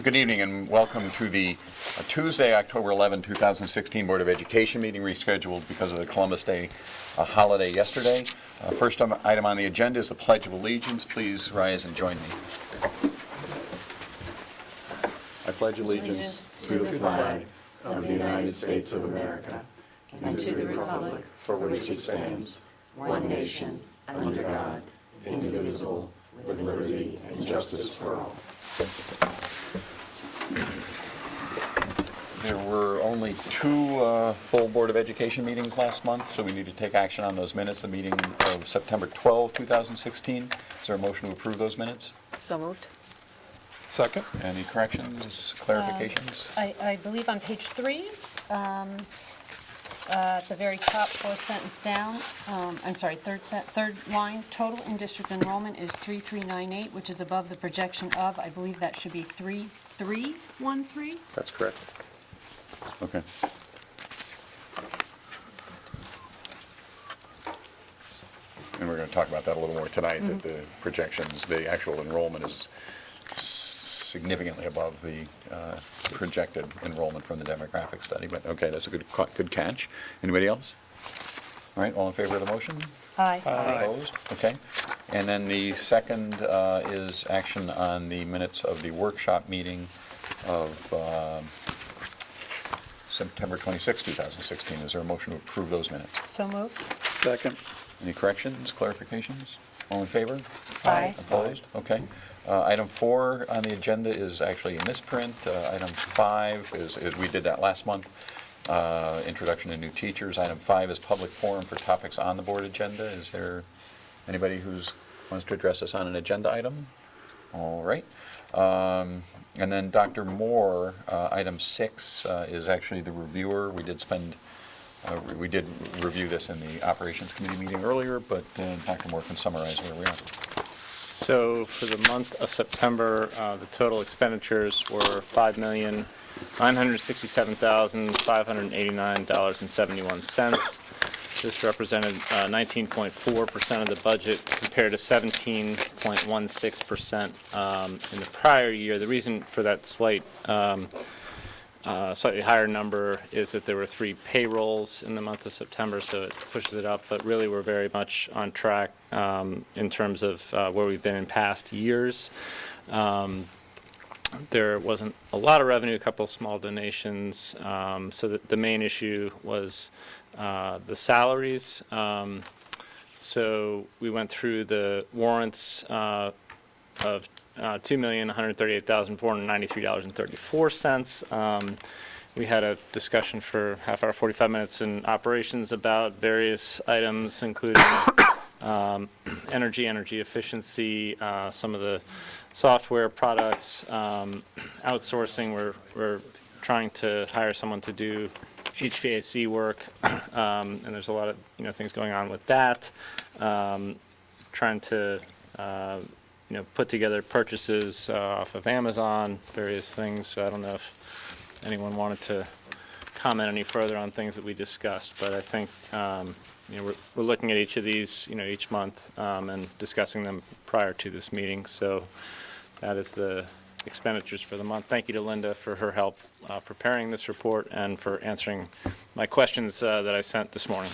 Good evening and welcome to the Tuesday, October 11, 2016 Board of Education meeting rescheduled because of the Columbus Day holiday yesterday. First item on the agenda is the Pledge of Allegiance. Please rise and join me. I pledge allegiance to the flag of the United States of America and to the republic for which it stands, one nation, under God, indivisible, with liberty and justice for all. There were only two full Board of Education meetings last month, so we need to take action on those minutes. The meeting of September 12, 2016. Is there a motion to approve those minutes? So moved. Second. Any corrections, clarifications? I believe on page 3, at the very top, fourth sentence down, third line, total in-district enrollment is 3398, which is above the projection of, I believe that should be 3313. That's correct. Okay. And we're going to talk about that a little more tonight, that the projections, the actual enrollment is significantly above the projected enrollment from the demographic study. But okay, that's a good catch. Anybody else? All right, all in favor of the motion? Aye. Opposed? Okay. And then the second is action on the minutes of the workshop meeting of September 26, 2016. Is there a motion to approve those minutes? So moved. Second. Any corrections, clarifications? All in favor? Aye. Opposed? Okay. Item 4 on the agenda is actually in this print. Item 5 is we did that last month. Introduction to new teachers. Item 5 is public forum for topics on the board agenda. Is there anybody who wants to address us on an agenda item? All right. And then Dr. Moore, item 6 is actually the reviewer. We did review this in the Operations Committee meeting earlier, but Dr. Moore can summarize where we are. So for the month of September, the total expenditures were $5,967,589.71. This represented 19.4% of the budget compared to 17.16% in the prior year. The reason for that slightly higher number is that there were 3 payrolls in the month of September, so it pushes it up. But really, we're very much on track in terms of where we've been in past years. There wasn't a lot of revenue, a couple of small donations. So the main issue was the salaries. So we went through the warrants of $2,138,493.34. We had a discussion for half hour, 45 minutes in operations about various items, including energy efficiency, some of the software products, outsourcing. We're trying to hire someone to do HVAC work, and there's a lot of things going on with that. Trying to put together purchases off of Amazon, various things. I don't know if anyone wanted to comment any further on things that we discussed, but I think we're looking at each of these each month and discussing them prior to this meeting. So that is the expenditures for the month. Thank you to Linda for her help preparing this report and for answering my questions that I sent this morning.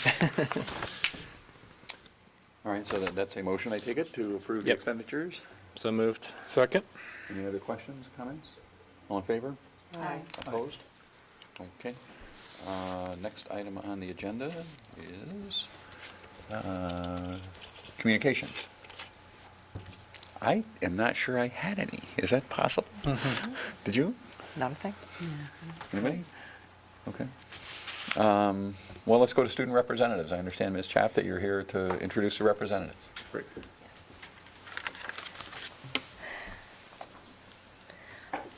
All right, so that's a motion, I take it, to approve the expenditures? So moved. Second. Any other questions, comments? All in favor? Aye. Opposed? Okay. Next item on the agenda is communications. I am not sure I had any. Is that possible? Mm-hmm. Did you? Not a thing. Anybody? Okay. Well, let's go to student representatives. I understand, Ms. Chaff, that you're here to introduce the representatives. Great.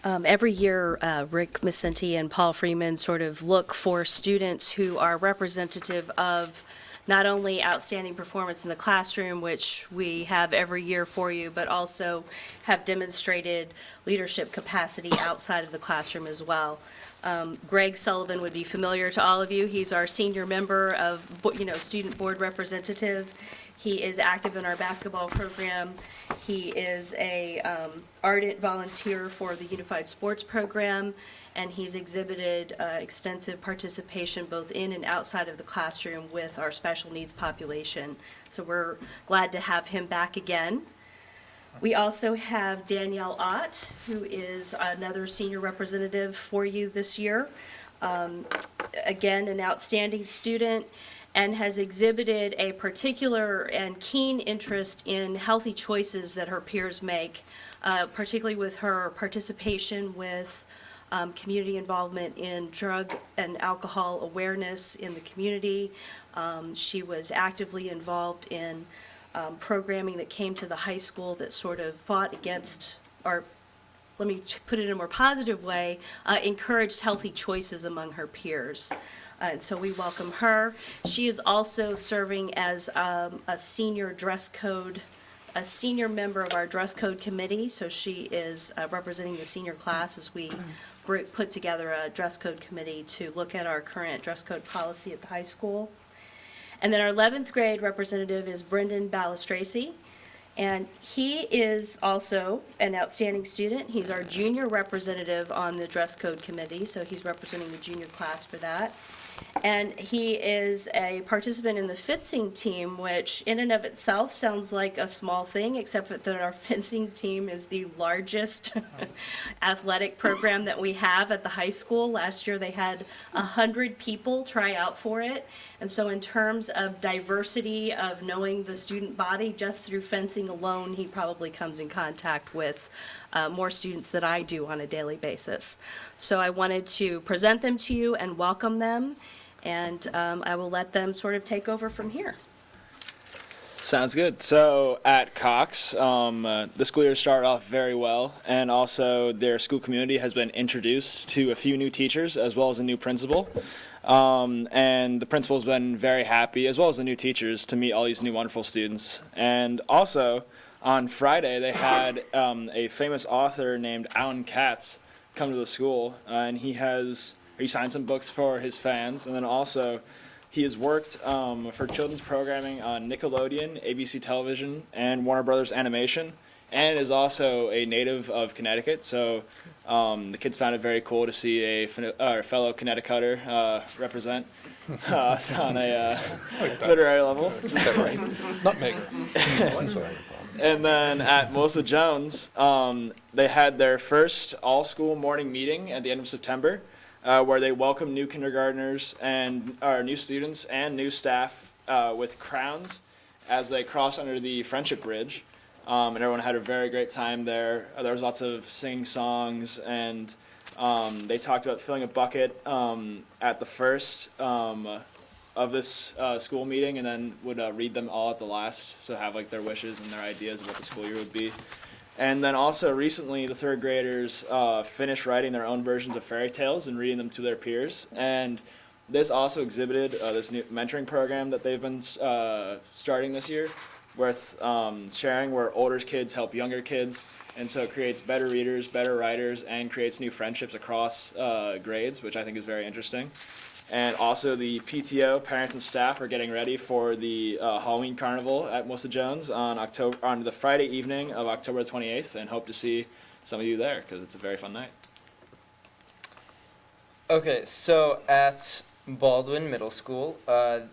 Every year, Rick Macenti and Paul Freeman sort of look for students who are representative of not only outstanding performance in the classroom, which we have every year for you, but also have demonstrated leadership capacity outside of the classroom as well. Greg Sullivan would be familiar to all of you. He's our senior member of, student board representative. He is active in our basketball program. He is a ardent volunteer for the Unified Sports Program, and he's exhibited extensive participation both in and outside of the classroom with our special needs population. So we're glad to have him back again. We also have Danielle Ott, who is another senior representative for you this year. Again, an outstanding student, and has exhibited a particular and keen interest in healthy choices that her peers make, particularly with her participation with community involvement in drug and alcohol awareness in the community. She was actively involved in programming that came to the high school that sort of fought against, or let me put it in a more positive way, encouraged healthy choices among her peers. And so we welcome her. She is also serving as a senior member of our dress code committee. So she is representing the senior class as we put together a dress code committee to look at our current dress code policy at the high school. And then our 11th grade representative is Brendan Balistraci. And he is also an outstanding student. He's our junior representative on the dress code committee, so he's representing the junior class for that. And he is a participant in the fencing team, which in and of itself sounds like a small thing, except that our fencing team is the largest athletic program that we have at the high school. Last year they had 100 people try out for it. And so in terms of diversity of knowing the student body, just through fencing alone, he probably comes in contact with more students than I do on a daily basis. So I wanted to present them to you and welcome them, and I will let them sort of take over from here. Sounds good. So at Cox, the school year started off very well, and also their school community has been introduced to a few new teachers as well as a new principal. And the principal's been very happy, as well as the new teachers, to meet all these new wonderful students. And also, on Friday, they had a famous author named Alan Katz come to the school, and he signed some books for his fans, and then also he has worked for children's programming on Nickelodeon, ABC Television, and Warner Brothers Animation, and is also a native of Connecticut. So the kids found it very cool to see a fellow Connecticutter represent us on a literary level. Nutmegger. And then at Melissa Jones, they had their first all-school morning meeting at the end of September, where they welcomed new kindergartners and new students and new staff with crowns as they crossed under the Friendship Bridge. And everyone had a very great time there. There was lots of singing songs, and they talked about filling a bucket at the first of this school meeting, and then would read them all at the last, so have like their wishes and their ideas of what the school year would be. And then also recently, the third graders finished writing their own versions of fairy tales and reading them to their peers. And this also exhibited this new mentoring program that they've been starting this year, with sharing where older kids help younger kids. And so it creates better readers, better writers, and creates new friendships across grades, which I think is very interesting. And also the PTO, parents and staff, are getting ready for the Halloween Carnival at Melissa Jones on the Friday evening of October 28th, and hope to see some of you there because it's a very fun night. Okay, so at Baldwin Middle School,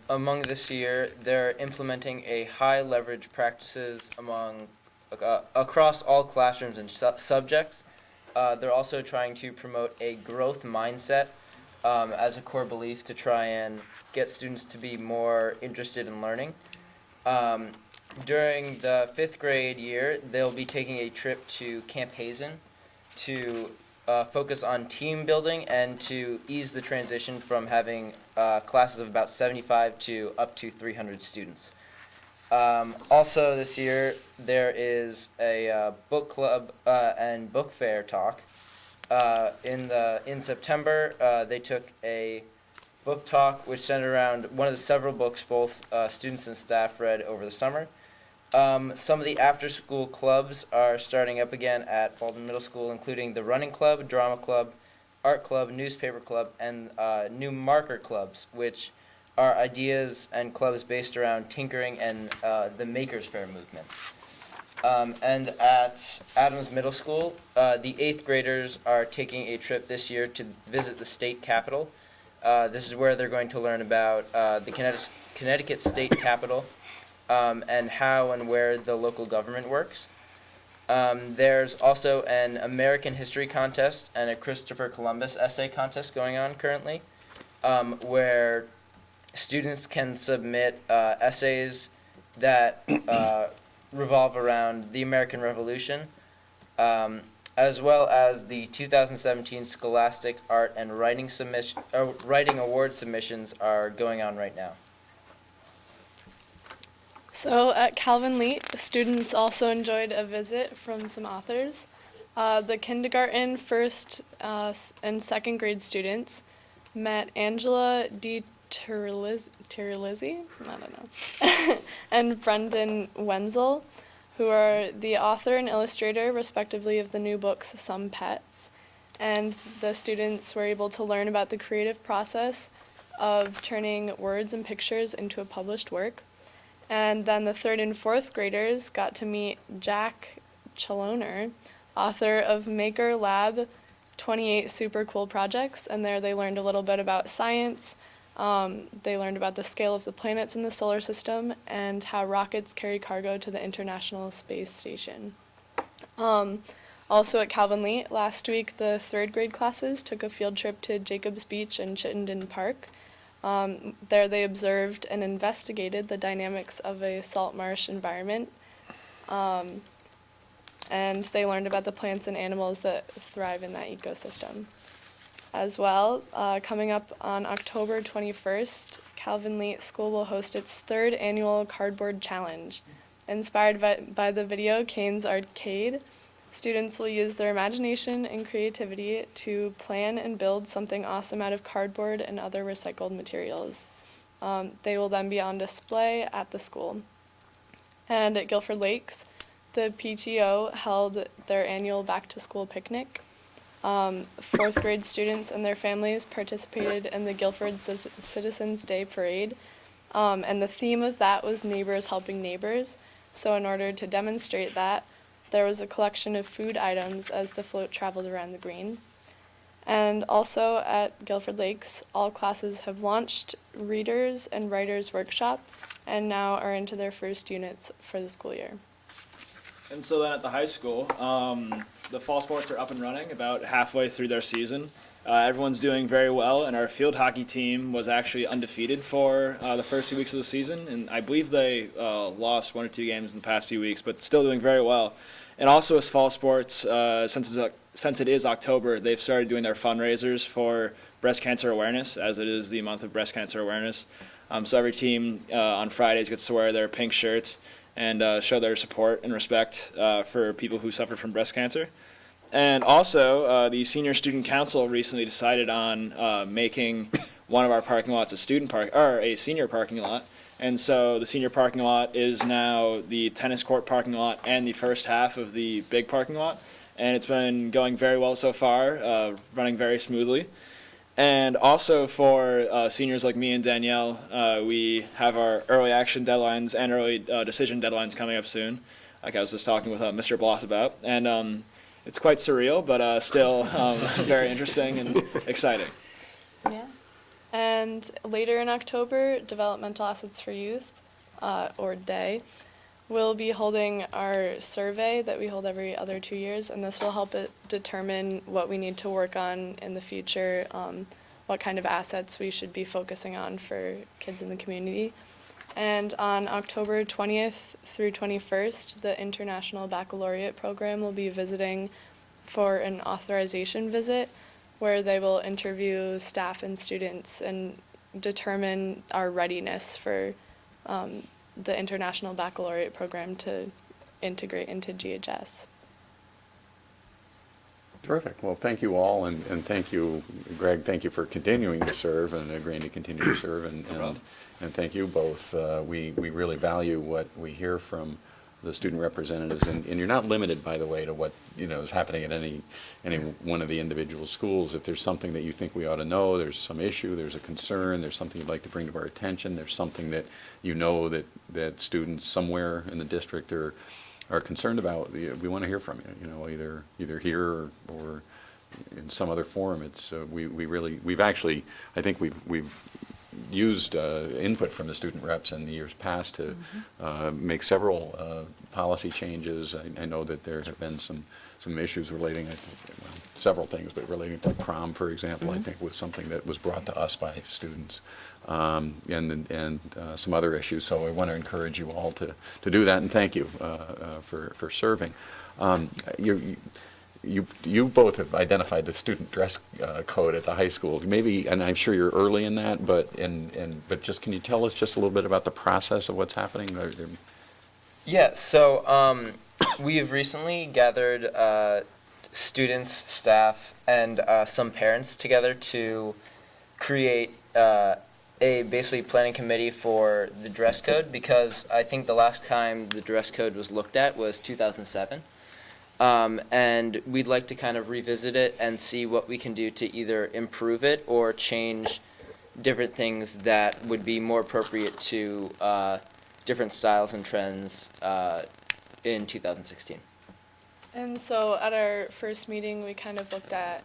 among this year, they're implementing a high leverage practices across all classrooms and subjects. They're also trying to promote a growth mindset as a core belief to try and get students to be more interested in learning. During the 5th grade year, they'll be taking a trip to Camp Hazen to focus on team building and to ease the transition from having classes of about 75 to up to 300 students. Also this year, there is a book club and book fair talk. In September, they took a book talk which centered around one of the several books both students and staff read over the summer. Some of the after-school clubs are starting up again at Baldwin Middle School, including the Running Club, Drama Club, Art Club, Newspaper Club, and new marker clubs, which are ideas and clubs based around tinkering and the Makers Faire movement. And at Adams Middle School, the 8th graders are taking a trip this year to visit the state capitol. This is where they're going to learn about the Connecticut state capitol and how and where the local government works. There's also an American history contest and a Christopher Columbus essay contest going on currently, where students can submit essays that revolve around the American Revolution, as well as the 2017 Scholastic Art and Writing Writing Award submissions are going on right now. So at Calvin Lee, students also enjoyed a visit from some authors. The kindergarten, first, and second grade students met Angela D. Terlizzi, I don't know, and Brendan Wenzel, who are the author and illustrator, respectively, of the new books Some Pets. And the students were able to learn about the creative process of turning words and pictures into a published work. And then the 3rd and 4th graders got to meet Jack Chaloner, author of Maker Lab 28 Super Cool Projects, and there they learned a little bit about science. They learned about the scale of the planets in the solar system and how rockets carry cargo to the International Space Station. Also at Calvin Lee, last week the 3rd grade classes took a field trip to Jacobs Beach and Chittenden Park. There they observed and investigated the dynamics of a salt marsh environment. And they learned about the plants and animals that thrive in that ecosystem. As well, coming up on October 21st, Calvin Lee School will host its 3rd annual Cardboard Challenge. Inspired by the video Kane's Arcade, students will use their imagination and creativity to plan and build something awesome out of cardboard and other recycled materials. They will then be on display at the school. And at Guilford Lakes, the PTO held their annual back-to-school picnic. 4th grade students and their families participated in the Guilford Citizens Day Parade, and the theme of that was Neighbors Helping Neighbors. So in order to demonstrate that, there was a collection of food items as the float traveled around the green. And also at Guilford Lakes, all classes have launched Readers and Writers Workshop and now are into their first units for the school year. And so then at the high school, the fall sports are up and running about halfway through their season. Everyone's doing very well, and our field hockey team was actually undefeated for the first few weeks of the season, and I believe they lost 1 or 2 games in the past few weeks, but still doing very well. And also as fall sports, since it is October, they've started doing their fundraisers for breast cancer awareness, as it is the month of breast cancer awareness. So every team on Fridays gets to wear their pink shirts and show their support and respect for people who suffer from breast cancer. And also, the Senior Student Council recently decided on making one of our parking lots a senior parking lot. And so the senior parking lot is now the tennis court parking lot and the first half of the big parking lot. And it's been going very well so far, running very smoothly. And also for seniors like me and Danielle, we have our early action deadlines and early decision deadlines coming up soon, like I was just talking with Mr. Bloss about. And it's quite surreal, but still very interesting and exciting. Yeah. And later in October, Developmental Assets for Youth, or DAY, will be holding our survey that we hold every other 2 years, and this will help it determine what we need to work on in the future, what kind of assets we should be focusing on for kids in the community. And on October 20th through 21st, the International Baccalaureate Program will be visiting for an authorization visit, where they will interview staff and students and determine our readiness for the International Baccalaureate Program to integrate into GHS. Terrific. Well, thank you all, and thank you, Greg, thank you for continuing to serve and agreeing to continue to serve, and thank you both. We really value what we hear from the student representatives, and you're not limited, by the way, to what, is happening at any one of the individual schools. If there's something that you think we ought to know, there's some issue, there's a concern, there's something you'd like to bring to our attention, there's something that that students somewhere in the district are concerned about, we want to hear from you, either here or in some other forum. It's we've actually, I think we've used input from the student reps in the years past to make several policy changes. I know that there have been some issues relating, several things, but relating to prom, for example, I think was something that was brought to us by students, and some other issues. So I want to encourage you all to do that, and thank you for serving. You both have identified the student dress code at the high school. Maybe, and I'm sure you're early in that, but just can you tell us just a little bit about the process of what's happening? Yeah, so we have recently gathered students, staff, and some parents together to create a basically planning committee for the dress code, because I think the last time the dress code was looked at was 2007. And we'd like to kind of revisit it and see what we can do to either improve it or change different things that would be more appropriate to different styles and trends in 2016. And so at our first meeting, we kind of looked at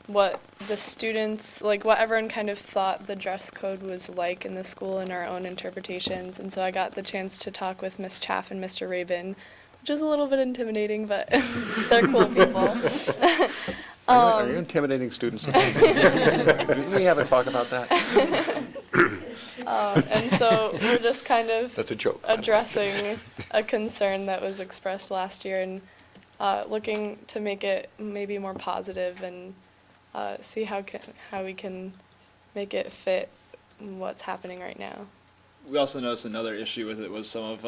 what the students, like what everyone kind of thought the dress code was like in the school and our own interpretations. And so I got the chance to talk with Ms. Chaff and Mr. Rabin, which is a little bit intimidating, but they're cool people. Are you intimidating students? Didn't we have a talk about that? And so we're just kind of That's a joke. addressing a concern that was expressed last year and looking to make it maybe more positive and see how we can make it fit what's happening right now. We also noticed another issue with it was some of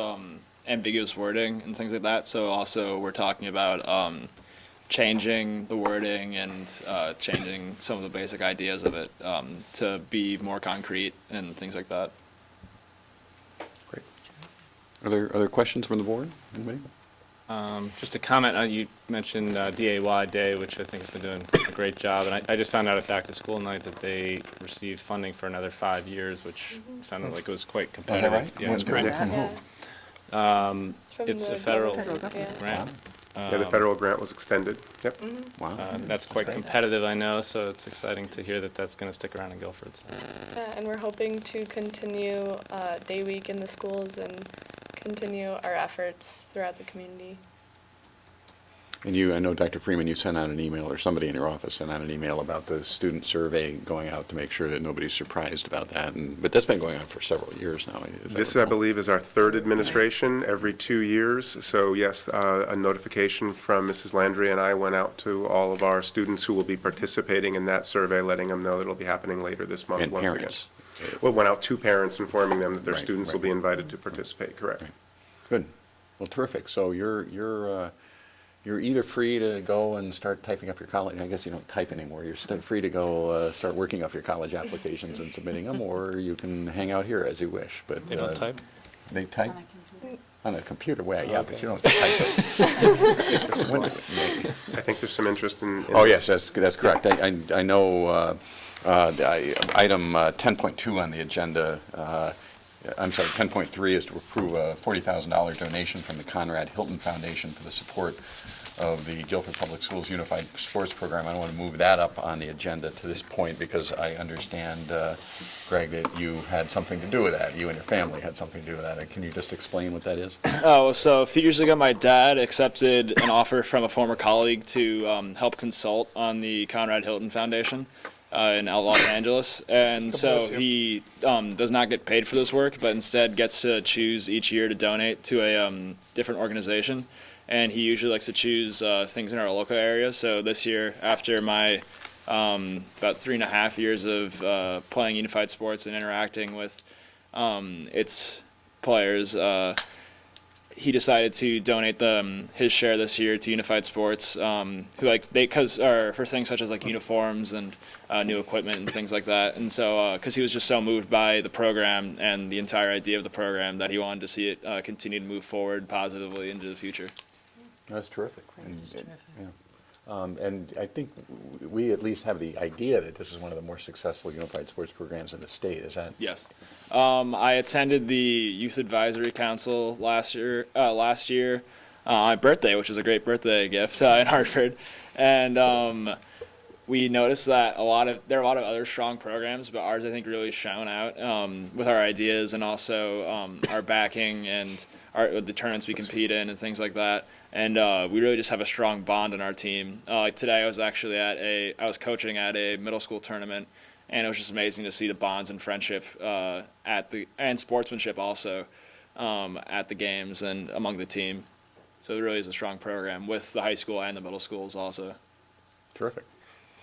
ambiguous wording and things like that. So also we're talking about changing the wording and changing some of the basic ideas of it to be more concrete and things like that. Great. Are there other questions from the board? Anybody? Just a comment, you mentioned DAY Day, which I think has been doing a great job, and I just found out at Back to School Night that they received funding for another 5 years, which sounded like it was quite competitive. right? Yeah, it's great. Yeah. From It's the a federal government, yeah. grant. Yeah, the federal grant was extended. Yep. Wow. That's quite competitive, I know, so it's exciting to hear that that's going to stick around in Guilford. So. Yeah, and we're hoping to continue Day Week in the schools and continue our efforts throughout the community. And I know, Dr. Freeman, you sent out an email, or somebody in your office sent out an email about the student survey going out to make sure that nobody's surprised about that. But that's been going on for several years now. This, I believe, is our third administration every 2 years. So yes, a notification from Mrs. Landry and I went out to all of our students who will be participating in that survey, letting them know that it'll be happening later this month And once parents. again. Well, it went out to parents informing them that their Right, students will right. be invited to participate, correct? Right. Good. Well, terrific. So you're either free to go and start typing up your college. I guess you don't type anymore. You're free to go start working up your college applications and submitting them, or you can hang out here as you wish. But They don't type? They type On a computer. on a computer. Well, yeah, but you don't type it. I think there's some interest in. Oh, yes, that's correct. I know item 10.2 on the agenda, I'm sorry, 10.3 is to approve a $40,000 donation from the Conrad Hilton Foundation for the support of the Guilford Public Schools Unified Sports Program. I don't want to move that up on the agenda to this point because I understand, Greg, that you had something to do with that. You and your family had something to do with that. Can you just explain what that is? Oh, so a few years ago, my dad accepted an offer from a former colleague to help consult on the Conrad Hilton Foundation in Los Angeles. And so he does not get paid for this work, but instead gets to choose each year to donate to a different organization. And he usually likes to choose things in our local area. So this year, after my about 3.5 years of playing unified sports and interacting with its players, he decided to donate his share this year to Unified Sports, for things such as like uniforms and new equipment and things like that. And so, because he was just so moved by the program and the entire idea of the program that he wanted to see it continue to move forward positively into the future. That's terrific. That's terrific. Yeah. And I think we at least have the idea that this is one of the more successful unified sports programs in the state. Is that? Yes. I attended the Youth Advisory Council last year, on my birthday, which was a great birthday gift in Hartford. And we noticed that there are a lot of other strong programs, but ours, I think, really shone out with our ideas and also our backing and the tournaments we compete in and things like that. And we really just have a strong bond in our team. Like today, I was coaching at a middle school tournament, and it was just amazing to see the bonds and friendship and sportsmanship also at the games and among the team. So it really is a strong program with the high school and the middle schools also. Terrific.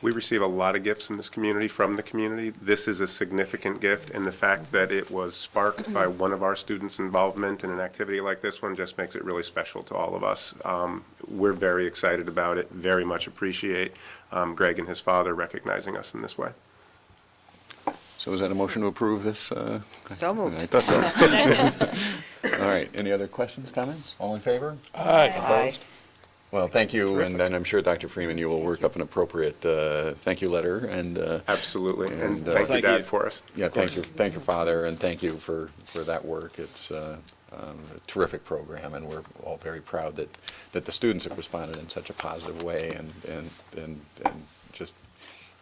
We receive a lot of gifts in this community from the community. This is a significant gift, and the fact that it was sparked by one of our students' involvement in an activity like this one just makes it really special to all of us. We're very excited about it, very much appreciate Greg and his father recognizing us in this way. So is that a motion to approve this? So moved. I thought so. All right. Any other questions, comments? All in favor? Aye. Opposed? Well, thank you, and I'm sure, Dr. Freeman, you will work up an appropriate thank you letter, and Absolutely, and And, thank you, thank Dad, you. for us. yeah, thank your father, and thank you for that work. It's a terrific program, and we're all very proud that the students have responded in such a positive way, and just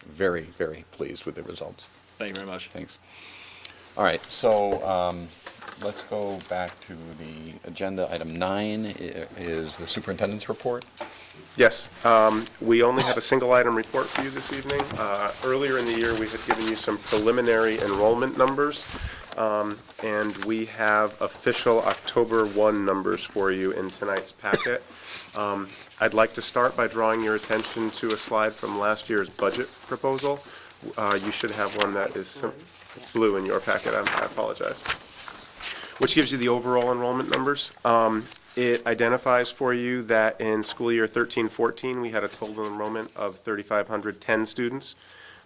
very, very pleased with the results. Thank you very much. Thanks. All right, so let's go back to the agenda. Item 9 is the superintendent's report. Yes, we only have a single item report for you this evening. Earlier in the year, we had given you some preliminary enrollment numbers, and we have official October 1 numbers for you in tonight's packet. I'd like to start by drawing your attention to a slide from last year's budget proposal. You should have one that is blue in your packet. I apologize. Which gives you the overall enrollment numbers. It identifies for you that in school year 13-14, we had a total enrollment of 3,510 students.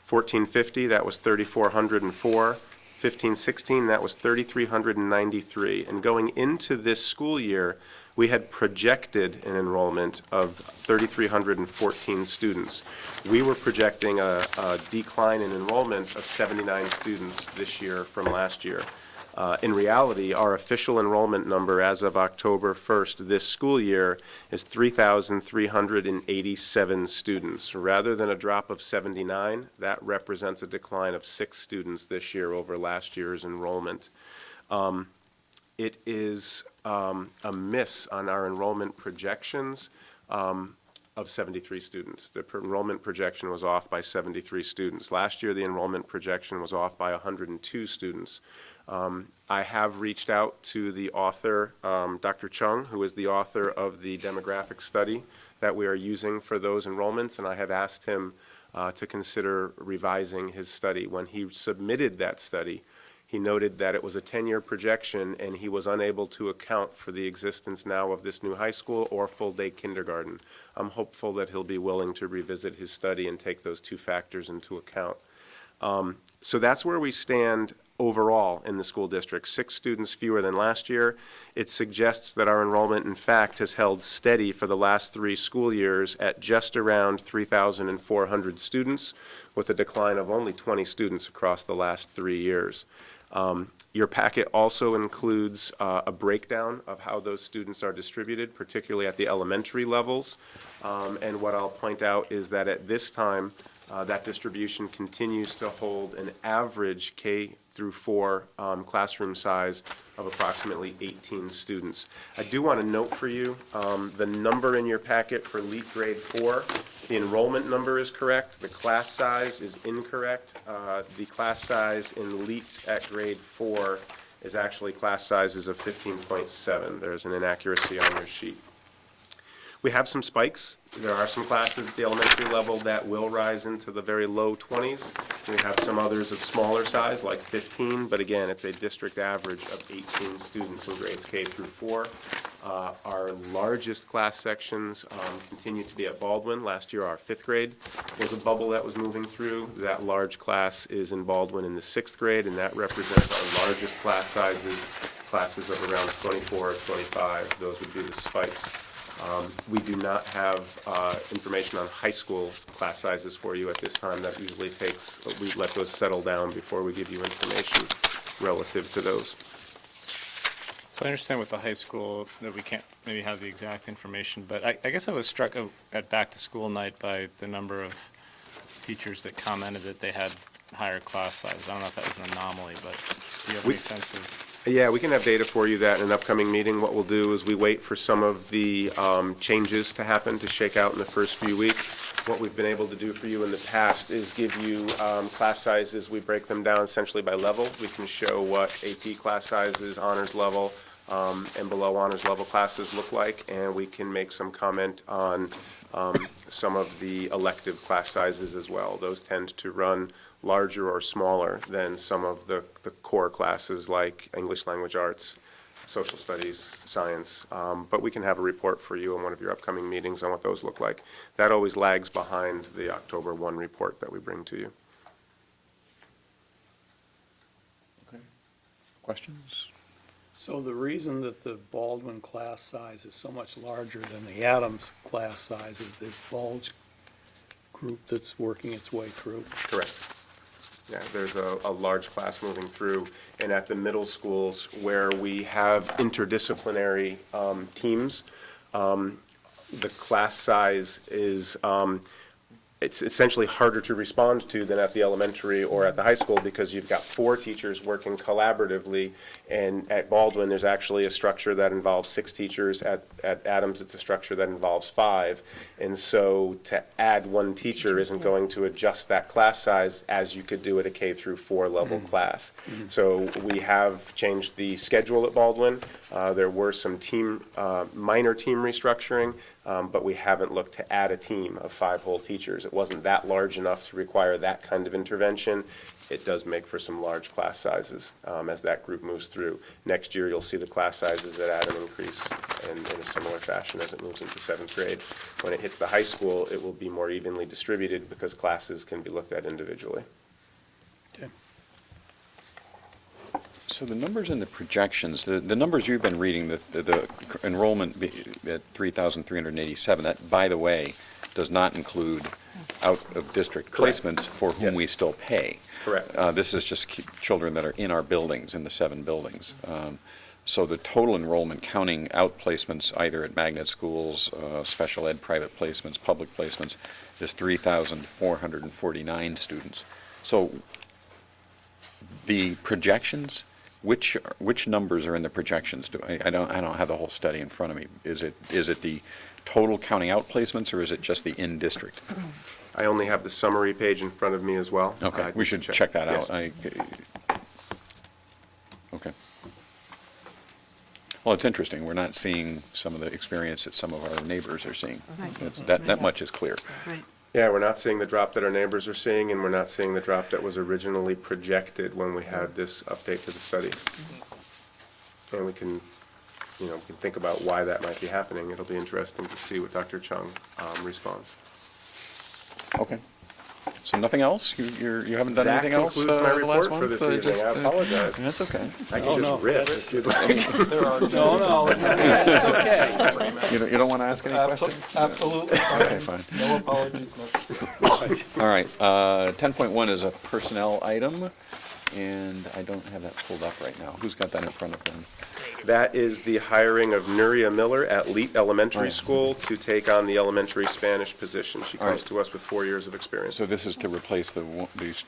14-15, that was 3,404. 15-16, that was 3,393. And going into this school year, we had projected an enrollment of 3,314 students. We were projecting a decline in enrollment of 79 students this year from last year. In reality, our official enrollment number as of October 1st this school year is 3,387 students. Rather than a drop of 79, that represents a decline of 6 students this year over last year's enrollment. It is a miss on our enrollment projections of 73 students. The enrollment projection was off by 73 students. Last year, the enrollment projection was off by 102 students. I have reached out to the author, Dr. Chung, who is the author of the demographic study that we are using for those enrollments, and I have asked him to consider revising his study. When he submitted that study, he noted that it was a 10-year projection and he was unable to account for the existence now of this new high school or full-day kindergarten. I'm hopeful that he'll be willing to revisit his study and take those two factors into account. So that's where we stand overall in the school district, 6 students fewer than last year. It suggests that our enrollment, in fact, has held steady for the last 3 school years at just around 3,400 students, with a decline of only 20 students across the last 3 years. Your packet also includes a breakdown of how those students are distributed, particularly at the elementary levels. And what I'll point out is that at this time, that distribution continues to hold an average K through 4 classroom size of approximately 18 students. I do want to note for you the number in your packet for LEAP grade 4. The enrollment number is correct. The class size is incorrect. The class size in LEAT at grade 4 is actually class sizes of 15.7. There's an inaccuracy on your sheet. We have some spikes. There are some classes at the elementary level that will rise into the very low 20s. We have some others of smaller size, like 15, but again, it's a district average of 18 students in grades K through 4. Our largest class sections continue to be at Baldwin. Last year, our 5th grade was a bubble that was moving through. That large class is in Baldwin in the 6th grade, and that represents our largest class sizes, classes of around 24 or 25. Those would be the spikes. We do not have information on high school class sizes for you at this time. That usually takes, we let those settle down before we give you information relative to those. So I understand with the high school that we can't maybe have the exact information, but I guess I was struck at back-to-school night by the number of teachers that commented that they had higher class sizes. I don't know if that was an anomaly, but do you have any sense of? Yeah, we can have data for you that in an upcoming meeting. What we'll do is we wait for some of the changes to happen, to shake out in the first few weeks. What we've been able to do for you in the past is give you class sizes. We break them down essentially by level. We can show what AP class sizes, honors level, and below honors level classes look like, and we can make some comment on some of the elective class sizes as well. Those tend to run larger or smaller than some of the core classes like English language arts, social studies, science, but we can have a report for you in one of your upcoming meetings on what those look like. That always lags behind the October 1 report that we bring to you. Okay. Questions? So the reason that the Baldwin class size is so much larger than the Adams class size is this bulge group that's working its way through? Correct. Yeah, there's a large class moving through, and at the middle schools where we have interdisciplinary teams, the class size is it's essentially harder to respond to than at the elementary or at the high school, because you've got 4 teachers working collaboratively, and at Baldwin there's actually a structure that involves 6 teachers. At Adams it's a structure that involves 5, and so to add 1 teacher isn't going to adjust that class size as you could do at a K through 4 level class. So we have changed the schedule at Baldwin. There were some minor team restructuring, but we haven't looked to add a team of 5 whole teachers. It wasn't that large enough to require that kind of intervention. It does make for some large class sizes as that group moves through. Next year, you'll see the class sizes at Adam increase in a similar fashion as it moves into 7th grade. When it hits the high school, it will be more evenly distributed because classes can be looked at individually. Okay. So the numbers in the projections, the numbers you've been reading, the enrollment at 3,387, that, by the way, does not include out-of-district placements for whom we still pay. Correct. This is just children that are in our buildings, in the 7 buildings. So the total enrollment, counting out placements either at magnet schools, special ed private placements, public placements, is 3,449 students. So the projections, which numbers are in the projections? I don't have the whole study in front of me. Is it the total counting out placements, or is it just the in-district? I only have the summary page in front of me as well. Okay, we should check that out. Yes. Okay. Well, it's interesting. We're not seeing some of the experience that some of our neighbors are seeing. That much is clear. Right. Yeah, we're not seeing the drop that our neighbors are seeing, and we're not seeing the drop that was originally projected when we had this update to the study. And we can think about why that might be happening. It'll be interesting to see what Dr. Chung responds. Okay. So nothing else? You haven't done anything else? That concludes my the last report for month? this evening. I apologize. That's okay. I can just rip if you'd like. No, it's okay. You don't want to ask any questions? Absolutely. Okay, fine. No apologies necessary. All right, 10.1 is a personnel item, and I don't have that pulled up right now. Who's got that in front of them? That is the hiring of Nuria Miller at Leet Elementary Oh, yeah. School to take on the elementary Spanish position. She All comes right. to us with 4 years of experience. So this is to replace the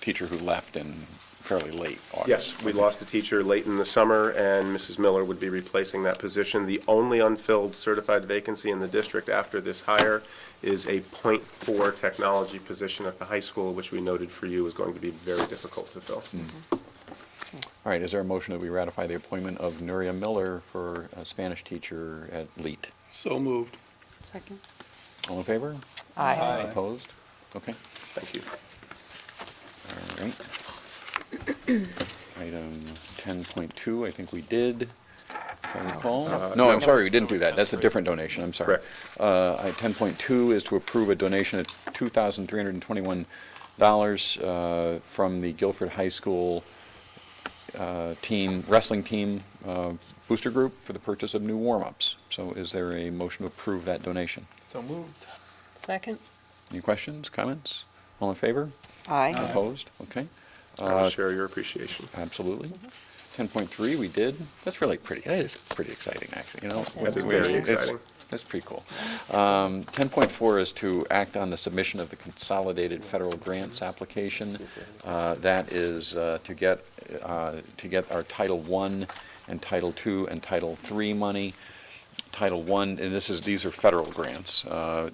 teacher who left in fairly late August? Yes, we lost a teacher late in the summer, and Mrs. Miller would be replacing that position. The only unfilled certified vacancy in the district after this hire is a .4 technology position at the high school, which we noted for you is going to be very difficult to fill. All right, is there a motion that we ratify the appointment of Nuria Miller for a Spanish teacher at Leet? So moved. Second. All in favor? Aye. Opposed? Okay, Thank you. all right. Item 10.2, I think we did. if I recall. No, I'm sorry, we didn't do that. That's a different donation, I'm sorry. Correct. 10.2 is to approve a donation of $2,321 from the Guilford High School wrestling team booster group for the purchase of new warm-ups. So is there a motion to approve that donation? So moved. Second? Any questions, comments? All in favor? Aye. Opposed? Okay. I'll share your appreciation. Absolutely. 10.3, we did. That's really pretty. That is pretty exciting, actually, you know. That is very It's- exciting. That's pretty cool. 10.4 is to act on the submission of the consolidated federal grants application. That is to get our Title I and Title II and Title III money. Title I, and these are federal grants.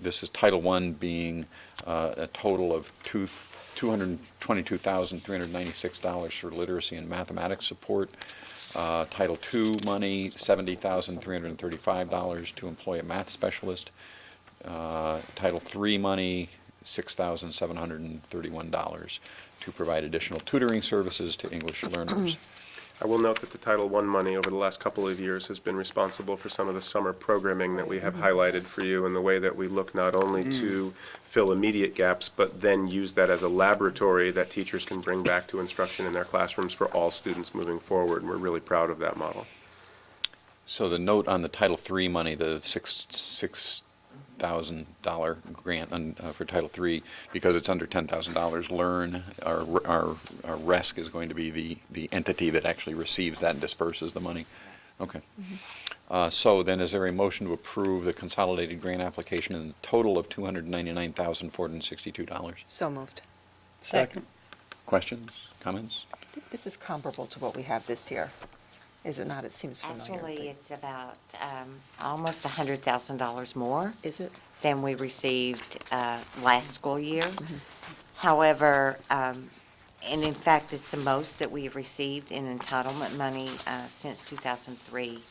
This is Title I being a total of $222,396 for literacy and mathematics support. Title II money, $70,335 to employ a math specialist. Title III money, $6,731 to provide additional tutoring services to English learners. I will note that the Title I money over the last couple of years has been responsible for some of the summer programming that we have highlighted for you, and the way that we look not only to fill immediate gaps, but then use that as a laboratory that teachers can bring back to instruction in their classrooms for all students moving forward, and we're really proud of that model. So the note on the Title III money, the $6,000 grant for Title III, because it's under $10,000, Learn, our RESC is going to be the entity that actually receives that and disperses the money. Okay. So then is there a motion to approve the consolidated grant application in a total of $299,462? So moved. Second? Questions, comments? This is comparable to what we have this year, is it not? It seems familiar. Actually, it's about almost $100,000 more Is it? than we received last school year. However, and in fact, it's the most that we have received in entitlement money since 2003.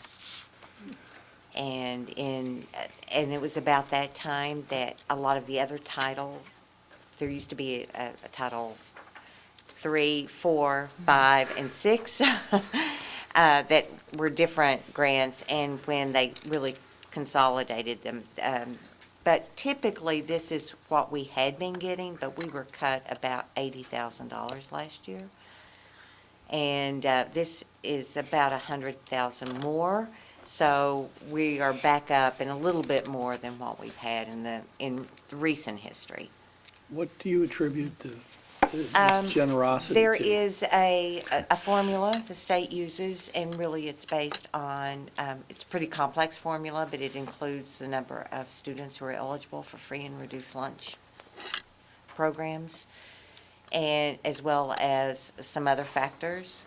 And it was about that time that a lot of the other titles, there used to be a Title 3, 4, 5, and 6 that were different grants, and when they really consolidated them. But typically, this is what we had been getting, but we were cut about $80,000 last year. And this is about $100,000 more, so we are back up in a little bit more than what we've had in recent history. What do you attribute to this generosity There to? is a formula the state uses, and really it's based on, it's a pretty complex formula, but it includes the number of students who are eligible for free and reduced lunch programs, and as well as some other factors.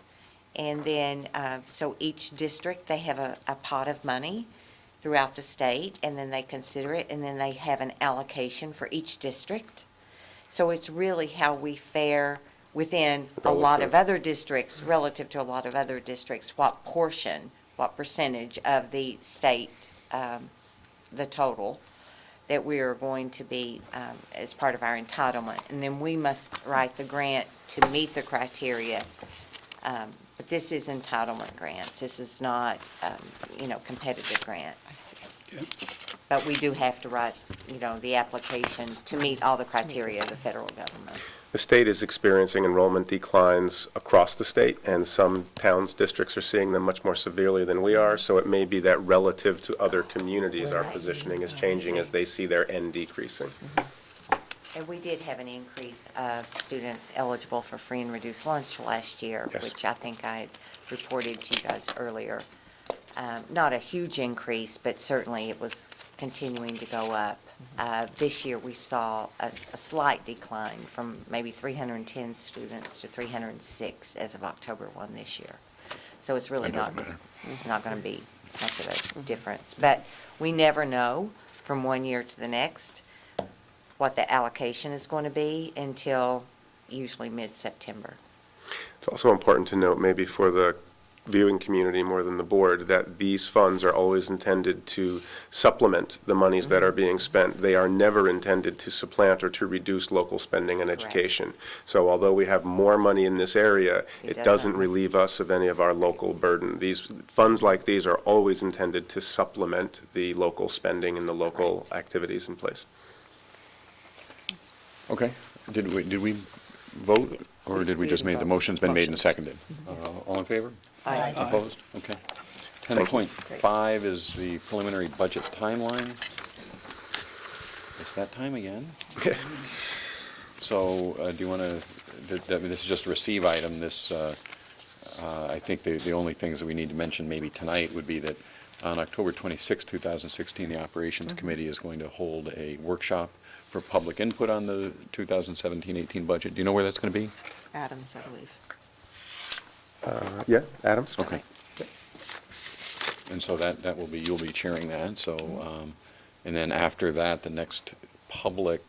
And then, so each district, they have a pot of money throughout the state, and then they consider it, and then they have an allocation for each district. So it's really how we fare within a lot of other districts, relative to a lot of other districts, what portion, what percentage of the state, the total, that we are going to be as part of our entitlement. And then we must write the grant to meet the criteria. But this is entitlement grants. This is not, competitive grant. I see. But we do have to write, the application to meet all the criteria of the federal government. The state is experiencing enrollment declines across the state, and some towns, districts are seeing them much more severely than we are, so it may be that relative to other communities, our positioning is changing as they see their end decreasing. And we did have an increase of students eligible for free and reduced lunch last year, Yes. which I think I had reported to you guys earlier. Not a huge increase, but certainly it was continuing to go up. This year, we saw a slight decline from maybe 310 students to 306 as of October 1 this year. So it's really not going to be much of a difference. But we never know from one year to the next what the allocation is going to be until usually mid-September. It's also important to note, maybe for the viewing community more than the board, that these funds are always intended to supplement the monies that are being spent. They are never intended to supplant or to reduce local spending on education. So although we have more money in this area, it doesn't relieve us of any of our local burden. These funds like these are always intended to supplement the local spending and the local activities in place. Okay. Did we vote, or did we just make the motion's been made and seconded? All in favor? Aye. Opposed? Okay. 10.5 is the preliminary budget timeline. It's that time again. So do you want to, this is just a receive item. This, I think the only things that we need to mention maybe tonight would be that on October 26, 2016, the Operations Committee is going to hold a workshop for public input on the 2017-18 budget. Do you know where that's going to be? Adams, I believe. Yeah, Adams? Okay. And so that will be, you'll be chairing that, so, and then after that, the next public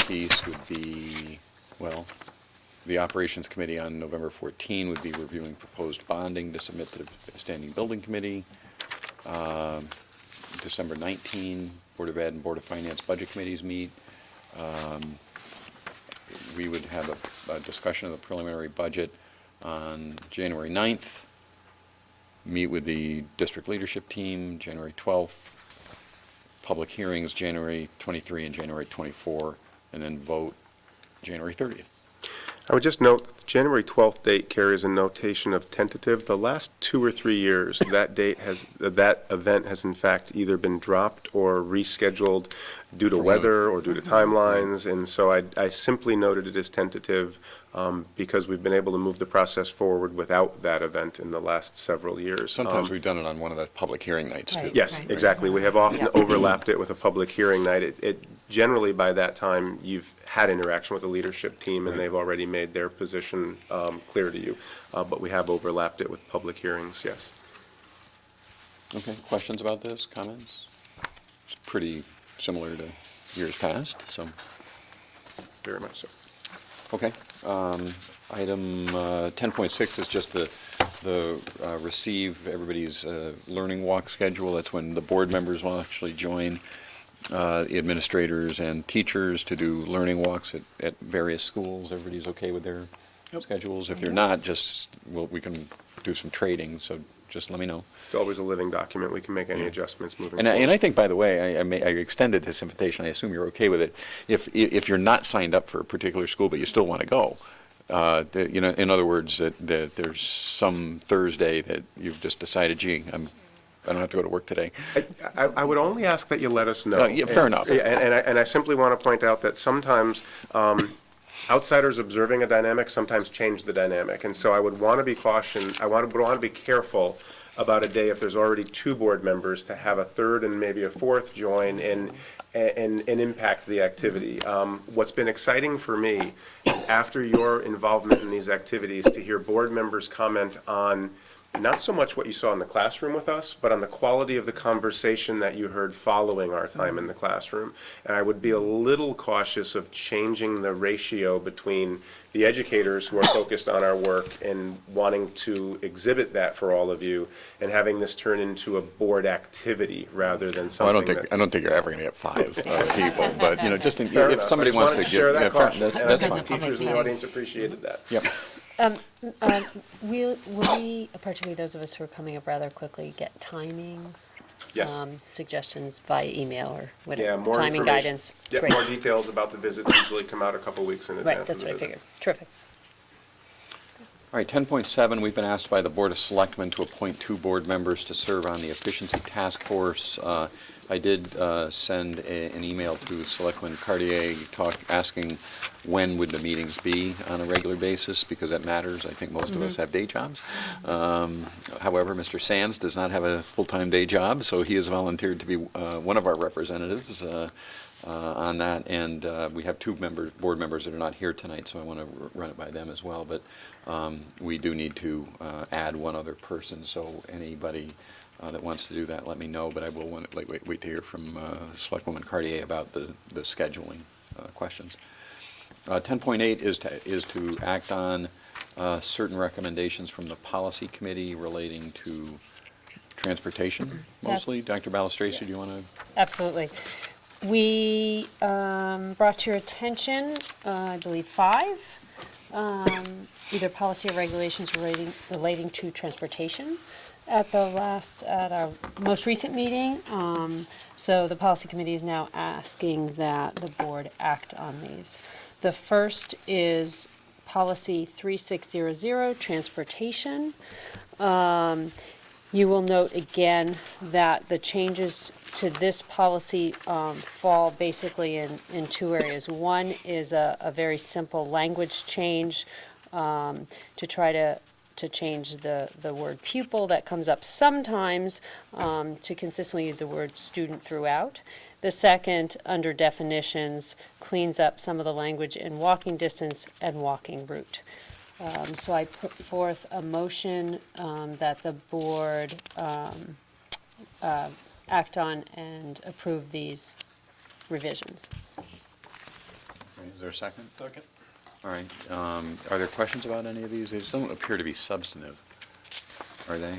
piece would be, well, the Operations Committee on November 14 would be reviewing proposed bonding to submit to the Standing Building Committee. December 19, Board of Ed and Board of Finance Budget Committees meet. We would have a discussion of the preliminary budget on January 9th, meet with the district leadership team January 12th, public hearings January 23 and January 24, and then vote January 30th. I would just note, the January 12th date carries a notation of tentative. The last 2 or 3 years, that event has in fact either been dropped or rescheduled due to weather or due to timelines, and so I simply noted it as tentative because we've been able to move the process forward without that event in the last several years. Sometimes we've done it on one of the public hearing nights, too. Right. Yes, exactly. We have often overlapped it with a public hearing night. It generally, by that time, you've had interaction with the leadership team, and they've already made their position clear to you. But we have overlapped it with public hearings, yes. Okay, questions about this, comments? It's pretty similar to years past, so, Very much so. okay. Item 10.6 is just the receive everybody's learning walk schedule. That's when the board members will actually join the administrators and teachers to do learning walks at various schools. Everybody's okay with their schedules? If they're not, we can do some trading, so just let me know. It's always a living document. We can make any adjustments moving And forward. I think, by the way, I extended this invitation. I assume you're okay with it. If you're not signed up for a particular school, but you still want to go, in other words, that there's some Thursday that you've just decided, gee, I don't have to go to work today. I would only ask that you let us know. Yeah, fair enough. And I simply want to point out that sometimes outsiders observing a dynamic sometimes change the dynamic. And so I would want to be cautious, I want to be careful about a day if there's already 2 board members to have a third and maybe a fourth join and impact the activity. What's been exciting for me is after your involvement in these activities to hear board members comment on not so much what you saw in the classroom with us, but on the quality of the conversation that you heard following our time in the classroom. And I would be a little cautious of changing the ratio between the educators who are focused on our work and wanting to exhibit that for all of you, and having this turn into a board activity rather than something I don't think you're ever going to get 5 people, but, just Fair if enough. somebody I just wants wanted to share give, that caution, that's and I think fine. the teachers in the audience appreciated that. Yep. Will we, particularly those of us who are coming up rather quickly, get timing? Yes. Suggestions via email or Yeah, whatever? more Timing information. guidance? Yeah, Great. more details about the visits usually come out a couple weeks in advance. Right, that's of what I the visit. figured. Terrific. All right, 10.7, we've been asked by the Board of Selectmen to appoint 2 board members to serve on the Efficiency Task Force. I did send an email to Selectman Cartier asking when would the meetings be on a regular basis, because that matters. I think most of us have day jobs. However, Mr. Sands does not have a full-time day job, so he has volunteered to be one of our representatives on that. And we have 2 board members that are not here tonight, so I want to run it by them as well. But we do need to add one other person, so anybody that wants to do that, let me know, but I will wait to hear from Selectwoman Cartier about the scheduling questions. 10.8 is to act on certain recommendations from the policy committee relating to transportation mostly. That's- Dr. Balistracci, do you want to? Yes, absolutely. We brought to your attention, I believe, 5, either policy or regulations relating to transportation at our most recent meeting. So the policy committee is now asking that the board act on these. The first is policy 3600, transportation. You will note again that the changes to this policy fall basically in 2 areas. One is a very simple language change to try to change the word pupil that comes up sometimes to consistently use the word student throughout. The second, under definitions, cleans up some of the language in walking distance and walking route. So I put forth a motion that the board act on and approve these revisions. Is there a second? Second. All right. Are there questions about any of these? These don't appear to be substantive, are they?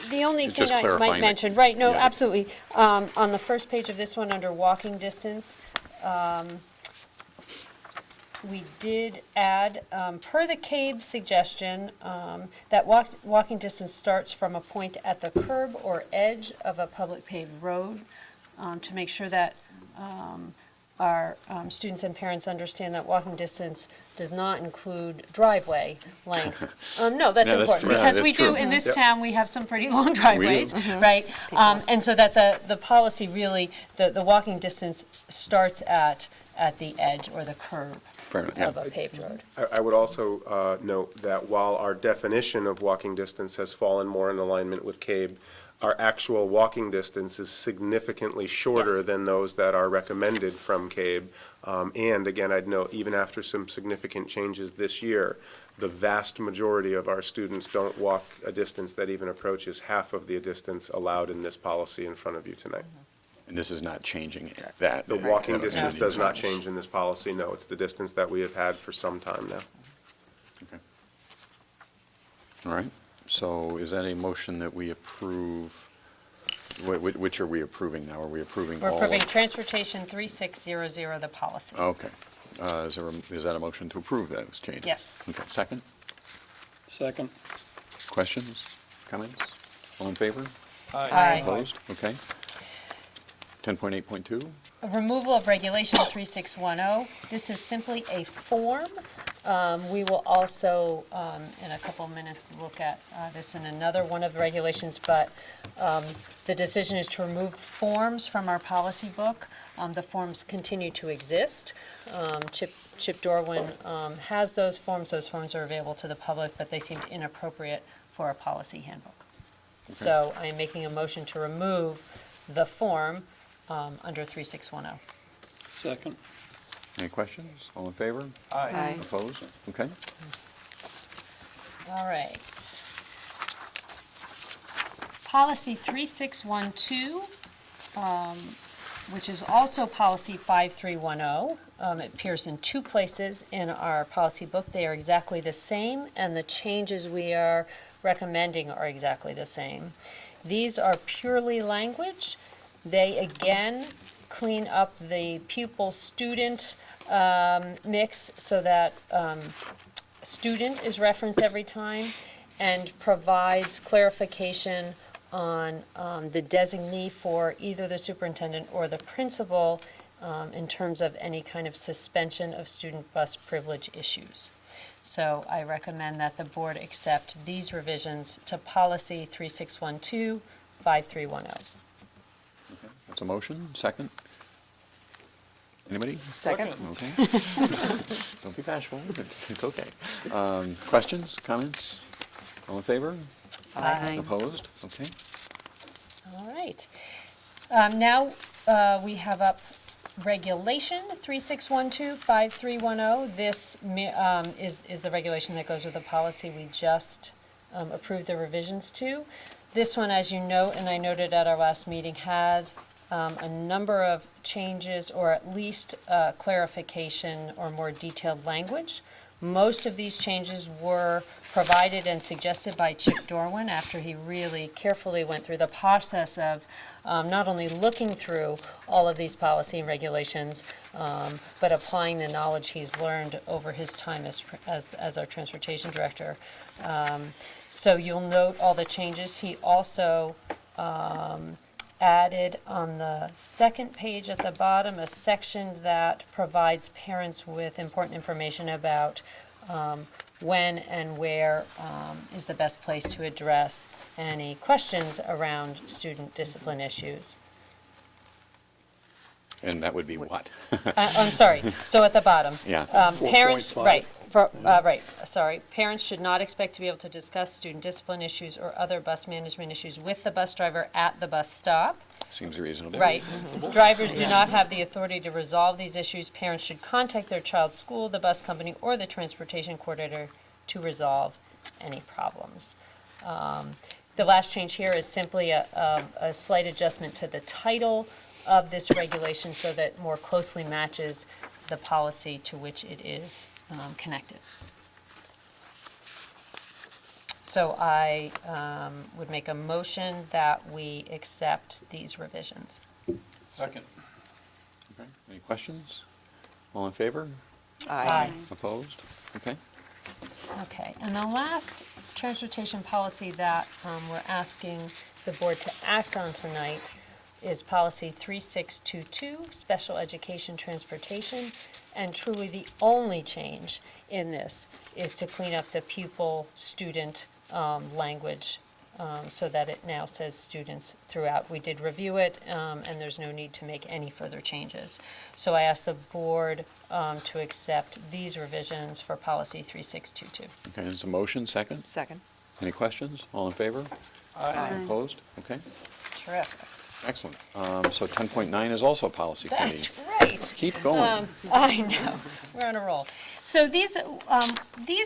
The only It's thing just I clarifying might that- mention, right, no, yeah. absolutely. On the first page of this one, under walking distance, we did add, per the CABE suggestion, that walking distance starts from a point at the curb or edge of a public paved road, to make sure that our students and parents understand that walking distance does not include driveway length. No, that's Yeah, that's important, true. Yeah, because that's we do, true. in this Yep. town, we have some pretty long driveways, Mm-hmm. right? And so that the policy really, the walking distance starts at the edge or the curb Fair enough, yeah. of a paved road. I would also note that while our definition of walking distance has fallen more in alignment with CABE, our actual walking distance is significantly shorter Yes. than those that are recommended from CABE. And again, I'd note, even after some significant changes this year, the vast majority of our students don't walk a distance that even approaches half of the distance allowed in this policy in front of you tonight. And this is not changing that. The walking at any distance does not time. change in this policy, no. It's the distance that we have had for some time now. Okay. All right. So is that a motion that we approve? Which are we approving now? Are we approving We're all? approving transportation 3600, the policy. Okay. Is that a motion to approve those changes? Yes. Okay, second? Second. Questions, comments? All in favor? Aye. Opposed? Okay. 10.8.2? Removal of regulation 3610. This is simply a form. We will also, in a couple of minutes, look at this in another one of the regulations, but the decision is to remove forms from our policy book. The forms continue to exist. Chip Dorwin has those forms. Those forms are available to the public, but they seemed inappropriate for a policy handbook. So I am making a motion to remove the form under 3610. Second. Any questions? All in favor? Aye. Opposed? Okay. All right. Policy 3612, which is also policy 5310. It appears in 2 places in our policy book. They are exactly the same, and the changes we are recommending are exactly the same. These are purely language. They, again, clean up the pupil-student mix so that student is referenced every time, and provides clarification on the designee for either the superintendent or the principal in terms of any kind of suspension of student bus privilege issues. So I recommend that the board accept these revisions to policy 3612, 5310. That's a motion. Second? Anybody? Second. Okay. Don't be bashful. It's okay. Questions, comments? All in favor? Aye. Opposed? Okay. All right. Now, we have up regulation 3612, 5310. This is the regulation that goes with the policy we just approved the revisions to. This one, as you note, and I noted at our last meeting, had a number of changes, or at least clarification or more detailed language Most of these changes were provided and suggested by Chip Dorwin after he really carefully went through the process of not only looking through all of these policy and regulations, but applying the knowledge he's learned over his time as our transportation director. So you'll note all the changes. He also added on the second page at the bottom a section that provides parents with important information about when and where is the best place to address any questions around student discipline issues. And that would be what? I'm sorry, so at the bottom. Yeah. Parents, 4.5. right, sorry. Parents should not expect to be able to discuss student discipline issues or other bus management issues with the bus driver at the bus stop. Seems reasonable. Right. Drivers do not have the authority to resolve these issues. Parents should contact their child's school, the bus company, or the transportation coordinator to resolve any problems. The last change here is simply a slight adjustment to the title of this regulation so that more closely matches the policy to which it is connected. So I would make a motion that we accept these revisions. Second. Okay. Any questions? All in favor? Aye. Opposed? Okay. Okay, and the last transportation policy that we're asking the board to act on tonight is policy 3622, special education transportation. And truly the only change in this is to clean up the pupil-student language so that it now says students throughout. We did review it, and there's no need to make any further changes. So I ask the board to accept these revisions for policy 3622. Okay, there's a motion, second. Second. Any questions? All in favor? Aye. Opposed? Okay, Terrific. excellent. So 10.9 is also a policy committee. That's right. Keep going. I know, we're on a roll. So these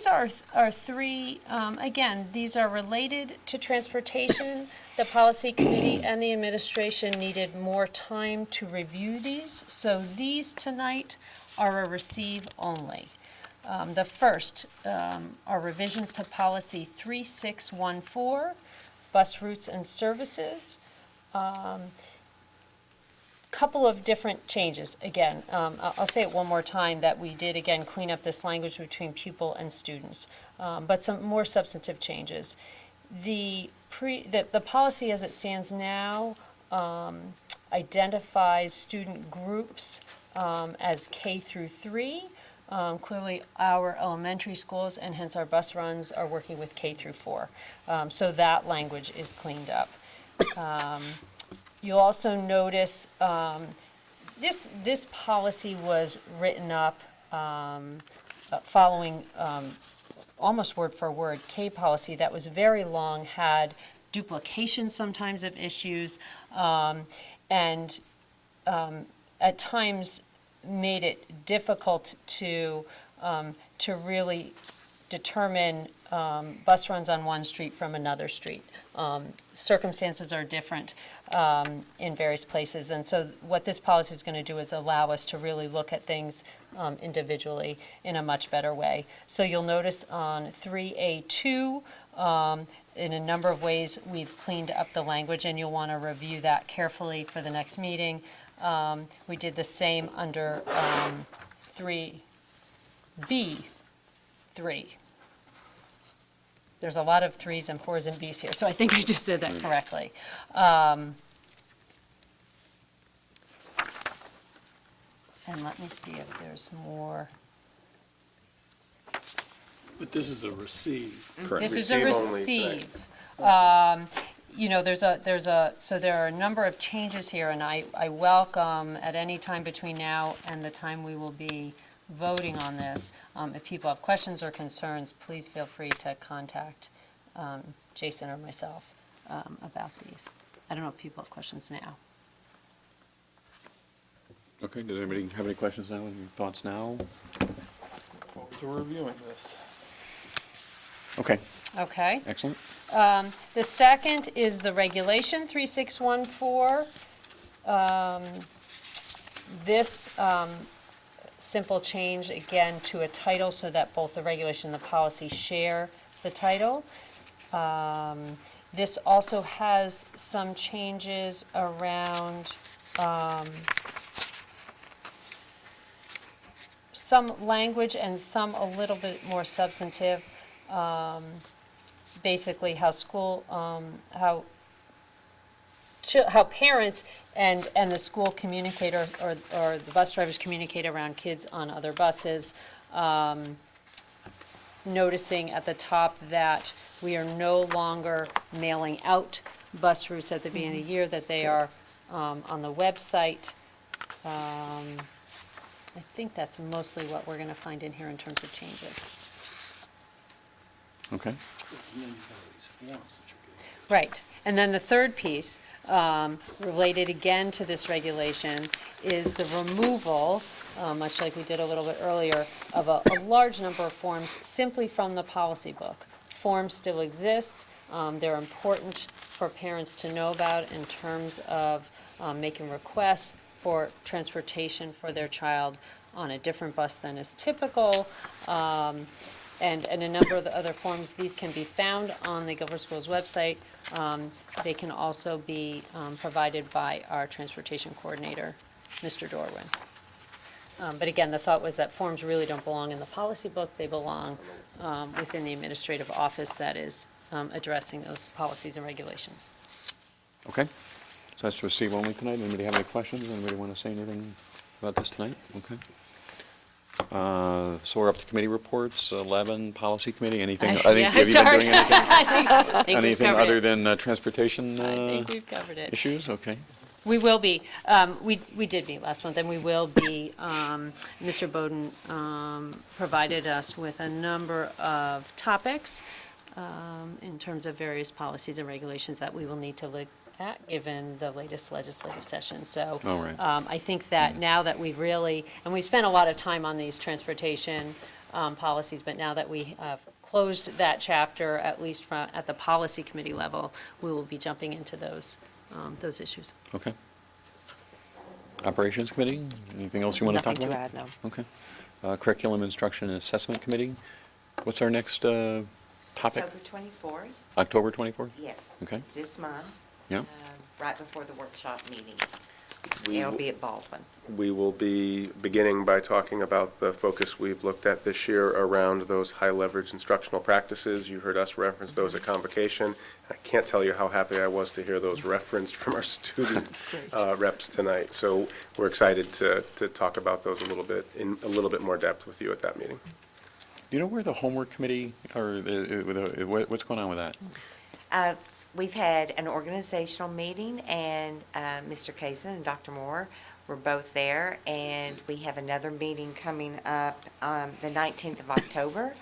are three, again, these are related to transportation. The policy committee and the administration needed more time to review these, so these tonight are a receive only. The first are revisions to policy 3614, bus routes and services. Couple of different changes. Again, I'll say it one more time that we did again clean up this language between pupil and students, but some more substantive changes. The policy as it stands now identifies student groups as K through 3. Clearly, our elementary schools and hence our bus runs are working with K through 4. So that language is cleaned up. You'll also notice this policy was written up following almost word for word K policy that was very long, had duplication sometimes of issues, and at times made it difficult to really determine bus runs on one street from another street. Circumstances are different in various places, and so what this policy is going to do is allow us to really look at things individually in a much better way. So you'll notice on 3A2, in a number of ways, we've cleaned up the language, and you'll want to review that carefully for the next meeting. We did the same under 3B3. There's a lot of 3s and 4s and Bs here, so I think I just said that correctly. And let me see if there's more. But this is a receive. Correct. This is a Receive only today. receive. You know, so there are a number of changes here, and I welcome at any time between now and the time we will be voting on this, if people have questions or concerns, please feel free to contact Jason or myself about these. I don't know if people have questions now. Okay, does anybody have any questions now, any thoughts now? Forward to reviewing this. Okay, Okay. excellent. The second is the regulation 3614. This simple change, again, to a title so that both the regulation and the policy share the title. This also has some changes around some language and some a little bit more substantive. Basically, how school, how parents and the school communicate or the bus drivers communicate around kids on other buses. Noticing at the top that we are no longer mailing out bus routes at the beginning of the year, that they are on the website. I think that's mostly what we're going to find in here in terms of changes. Okay. Right. And then the third piece, related again to this regulation, is the removal, much like we did a little bit earlier, of a large number of forms simply from the policy book. Forms still exist. They're important for parents to know about in terms of making requests for transportation for their child on a different bus than is typical. And a number of the other forms, these can be found on the Guilford Schools website. They can also be provided by our transportation coordinator, Mr. Dorwin. But again, the thought was that forms really don't belong in the policy book. They belong within the administrative office that is addressing those policies and regulations. Okay. So that's to receive only tonight. Anybody have any questions? Anybody want to say anything about this tonight? Okay. So we're up to committee reports, 11, policy committee, anything? I think, have you been doing anything? I think we've Anything covered other it. than transportation I think we've covered it. issues? Okay. We will be. We did meet last month, and we will be. Mr. Bowden provided us with a number of topics in terms of various policies and regulations that we will need to look at, given the latest legislative session. So All right. I think that now that we've really, and we've spent a lot of time on these transportation policies, but now that we have closed that chapter, at least at the policy committee level, we will be jumping into those issues. Okay. Operations committee, anything else you want to talk Nothing about? to add, no. Okay. Curriculum, instruction, and assessment committee. What's our next topic? October 24th, October 24th? yes. Okay. This month. Yeah. Right before the workshop meeting. We It'll will- be at Baldwin. We will be beginning by talking about the focus we've looked at this year around those high-leverage instructional practices. You heard us reference those at convocation. I can't tell you how happy I was to hear those referenced from our student reps tonight. So we're excited to talk about those in a little bit more depth with you at that meeting. Do you know where the homework committee, or what's going on with that? We've had an organizational meeting, and Mr. Kazin and Dr. Moore were both there, and we have another meeting coming up on the 19th of October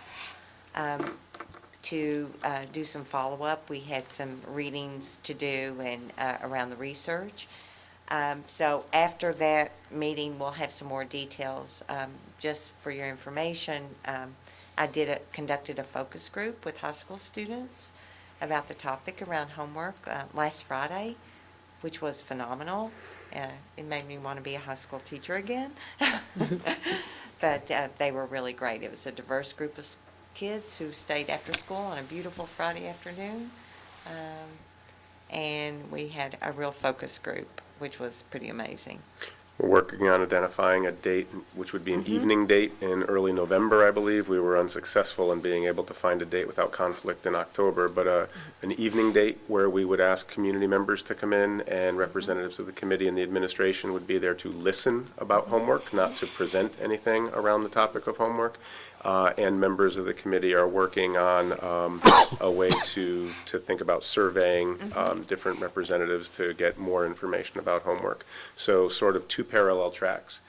to do some follow-up. We had some readings to do and around the research. So after that meeting, we'll have some more details. Just for your information, I conducted a focus group with high school students about the topic around homework last Friday, which was phenomenal. It made me want to be a high school teacher again. But they were really great. It was a diverse group of kids who stayed after school on a beautiful Friday afternoon. And we had a real focus group, which was pretty amazing. We're working on identifying a date, which would be an evening date in early November, I believe. We were unsuccessful in being able to find a date without conflict in October, but an evening date where we would ask community members to come in, and representatives of the committee and the administration would be there to listen about homework, not to present anything around the topic of homework. And members of the committee are working on a way to think about surveying different representatives to get more information about homework. So sort of two parallel tracks.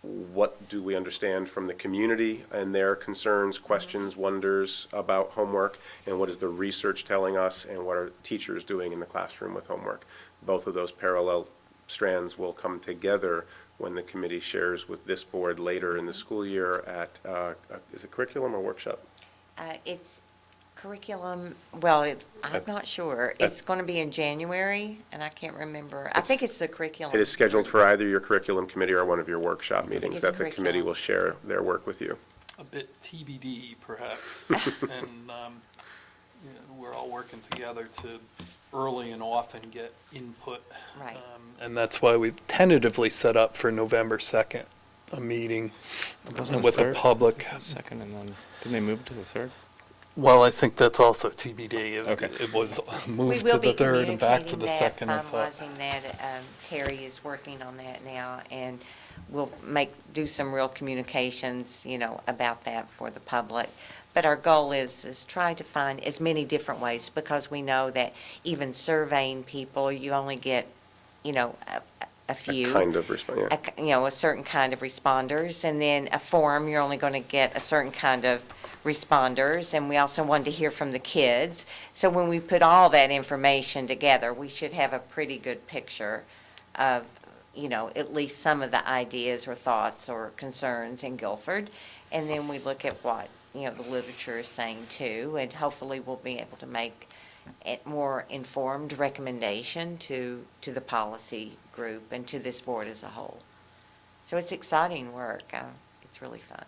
What do we understand from the community and their concerns, questions, wonders about homework, and what is the research telling us, and what are teachers doing in the classroom with homework? Both of those parallel strands will come together when the committee shares with this board later in the school year at, is it curriculum or workshop? It's Curriculum, well, I'm not sure. It's going to be in January, and I can't remember. I think it's the curriculum. It is scheduled for either your curriculum committee or one of your workshop meetings it's that the committee curriculum. will share their work with you. A bit TBD, perhaps. And you know, we're all working together to early and often get input. Right. And that's why we've tentatively set up for November 2nd, a meeting Wasn't it with the third? public. Second, and then, didn't they move it to the third? Well, I think that's also TBD. Okay. It was We moved will to be the third and back to communicating the that, second, I thought. finalizing that. Terry is working on that now, and we'll do some real communications, you know, about that for the public. But our goal is try to find as many different ways, because we know that even surveying people, you only get, you know, a few. Kind of response, yeah. You know, a certain kind of responders, and then a forum, you're only going to get a certain kind of responders, and we also wanted to hear from the kids. So when we put all that information together, we should have a pretty good picture of, you know, at least some of the ideas or thoughts or concerns in Guilford. And then we look at what, you know, the literature is saying too, and hopefully we'll be able to make a more informed recommendation to the policy group and to this board as a whole. So it's exciting work. It's really fun.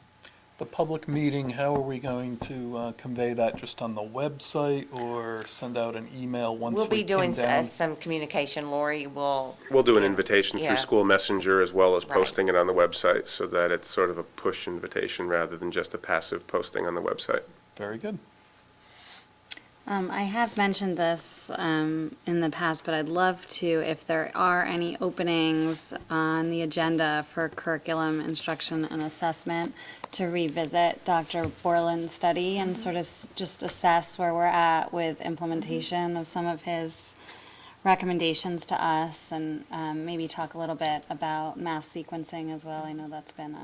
The public meeting, how are we going to convey that? Just on the website or send out an email once We'll we be doing pin down? some communication. Lori will. We'll do an yeah, invitation yeah. through School Messenger as well as Right. posting it on the website so that it's sort of a push invitation rather than just a passive posting on the website. Very good. I have mentioned this in the past, but I'd love to, if there are any openings on the agenda for curriculum, instruction, and assessment, to revisit Dr. Borland's study and sort of just assess where we're at with implementation of some of his recommendations to us, and maybe talk a little bit about math sequencing as well. I know that's been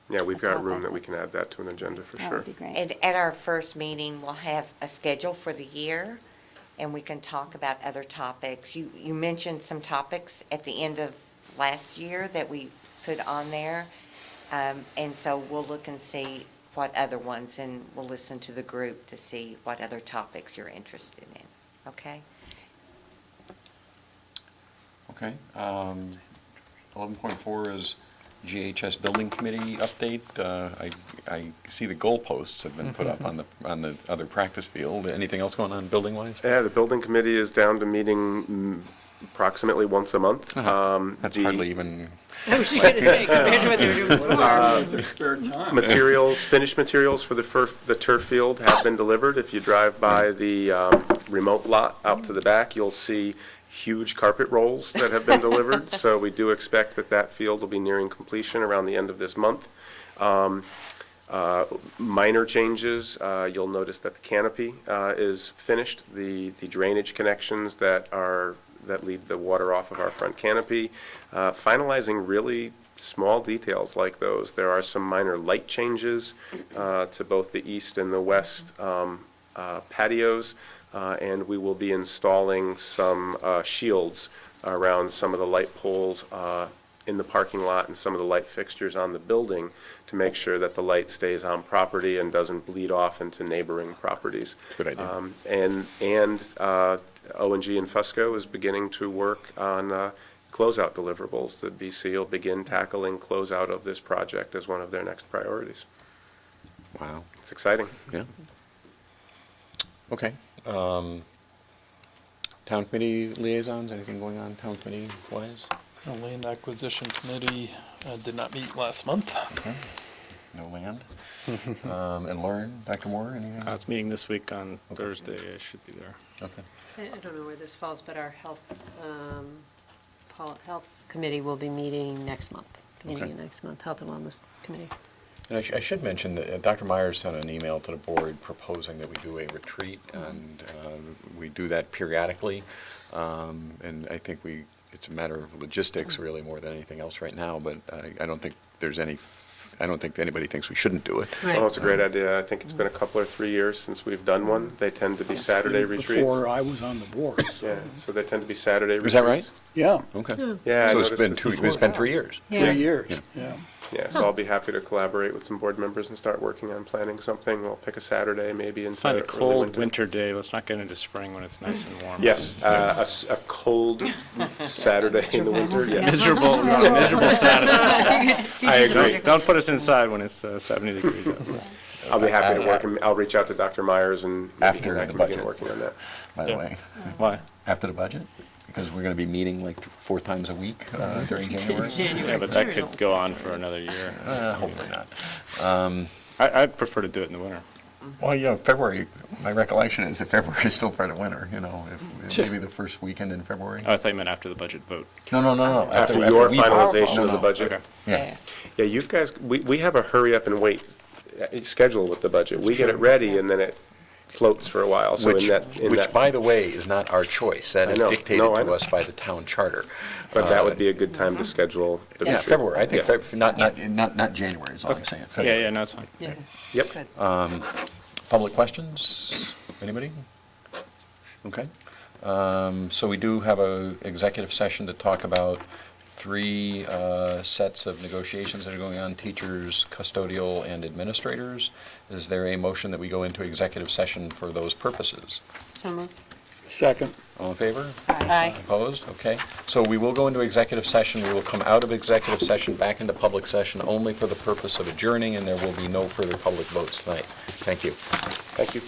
Yeah, we've a got room topic that we can add that to an agenda for that sure. would be great. And at our first meeting, we'll have a schedule for the year, and we can talk about other topics. You mentioned some topics at the end of last year that we put on there. And so we'll look and see what other ones, and we'll listen to the group to see what other topics you're interested in, okay? Okay. 11.4 is GHS Building Committee update. I see the goalposts have been put up on the other practice field. Anything else going on building-wise? Yeah, the building committee is down to meeting approximately once a month. That's The hardly even, I was just going to say, compared to what they were doing before. Their spare time. Materials, finished materials for the turf field have been delivered. If you drive by the remote lot out to the back, you'll see huge carpet rolls that have been delivered. So we do expect that field will be nearing completion around the end of this month. Minor changes, you'll notice that the canopy is finished. The drainage connections that lead the water off of our front canopy. Finalizing really small details like those. There are some minor light changes to both the east and the west patios, and we will be installing some shields around some of the light poles in the parking lot and some of the light fixtures on the building to make sure that the light stays on property and doesn't bleed off into neighboring properties. Good idea. And O&G and Fusco is beginning to work on closeout deliverables. The BC will begin tackling closeout of this project as one of their next priorities. wow, It's exciting. yeah. Okay. Town committee liaisons, anything going on town committee wise? The Land Acquisition Committee did not meet last month. Okay. No land. And Lauren, Dr. Moore, anything? It's meeting this week on Thursday. I should be there. Okay. I don't know where this falls, but our health committee will be meeting next month, beginning Okay. of next month, Health and Wellness Committee. And I should mention that Dr. Myers sent an email to the board proposing that we do a retreat, and we do that periodically. And I think it's a matter of logistics really more than anything else right now, but I don't think I don't think anybody thinks we shouldn't do it. Oh, it's a great idea. I think it's been a couple or 3 years since we've done one. They tend to be Saturday retreats. Before I was on the board, so. Yeah, so they tend to be Saturday retreats. Is that right? Yeah, Okay. Yeah, I So it's noticed been it it's been 3 years. 3 years, yeah. Yeah, so I'll be happy to collaborate with some board members and start working on planning something. We'll pick a Saturday maybe Let's instead find a of early cold winter day. Let's not get into spring when it's nice and warm. Yes, a cold Saturday in the winter, yes. Miserable Saturday. I agree. Don't put us inside when it's 70 degrees outside. I'll be happy to work, and I'll reach out to Dr. Myers and maybe After I the can begin budget. working on that. By the Yeah. way, Why? after the budget, because we're going to be meeting like 4 times a week during January. Yeah, but that could go on for another year. Hopefully not. I'd prefer to do it in the winter. Well, February, my recollection is that February is still part of winter, if maybe the first weekend in February. Oh, I thought you meant after the budget vote. No. After your we vote. finalization No, of the no. budget. Okay. Yeah. Yeah, you guys, we have a hurry up and wait schedule with the budget. We get it ready and then it floats for a while, so Which, in which, that, by the way, is not our choice. That I is know. dictated No, I to know. us by the town charter. but that would be a good time to schedule the Yeah, retreat. February, I think, Yeah. not January is all I'm saying. Yeah, February. yeah, no, it's fine. Yep. Public questions? Anybody? Okay. So we do have a executive session to talk about 3 sets of negotiations that are going on, teachers, custodial, and administrators. Is there a motion that we go into executive session for those purposes? So moved. Second. All in favor? Aye. Opposed? Okay. So we will go into executive session. We will come out of executive session back into public session only for the purpose of adjourning, and there will be no further public votes tonight. Thank you. Thank you.